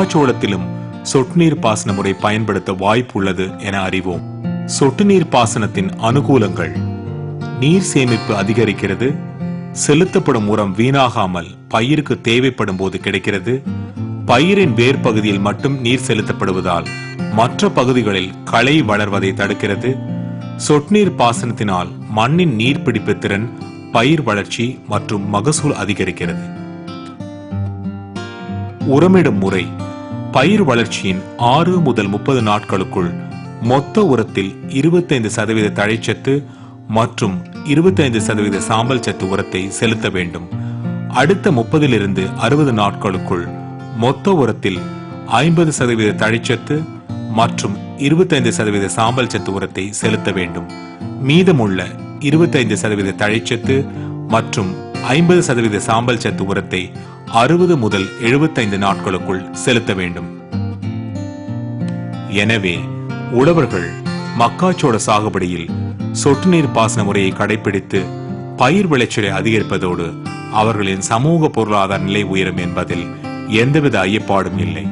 மக்காச்சோளத்திலும் சொட்டு நீர் பாசன முறை பயன்படுத்த வாய்ப்பு உள்ளது என அறிவோம். சொட்டு நீர் பாசனத்தின் அனுகூலங்கள்: நீர் சேமிப்பு அதிகரிக்கிறது, செலுத்தப்படும் உரம் வீணாகாமல் பயிருக்கு தேவைப்படும் போது கிடைக்கிறது, பயிரின் வேர் பகுதியில் மட்டும் நீர் செலுத்தப்படுவதால் மற்ற பகுதிகளில் களை வளர்வதை தடுக்கிறது, சொட்டு நீர் பாசனத்தினால் மண்ணின் நீர்பிடிப்பு திறன், பயிர் வளர்ச்சி மற்றும் மகசூல் அதிகரிக்கிறது. உரமிடும் முறை: பயிர் வளர்ச்சியின் 6 முதல் 30 நாட்களுக்குள் மொத்த உரத்தில் 25% தழைச்சத்து மற்றும் 25% சாம்பல் சத்து உரத்தை செலுத்த வேண்டும். அடுத்த 30 to 60 நாட்களுக்குள் மொத்த உரத்தில் 50% தழைச்சத்து மற்றும் 25% சாம்பல் சத்து உரத்தை செலுத்த வேண்டும். மீதமுள்ள 25% தழைச்சத்து மற்றும் 50% சாம்பல் சத்து உரத்தை 60 முதல் 75 நாட்களுக்குள் செலுத்த வேண்டும். எனவே உழவர்கள் மக்காச்சோள சாகுபடியில் சொட்டு நீர் பாசன முறையை கடைபிடித்து பயிர் விளைச்சலை அதிகரிப்பதோடு அவர்களின் சமூக பொருளாதார நிலை உயரும் என்பதில் எந்தவித ஐயப்பாடும் இல்லை.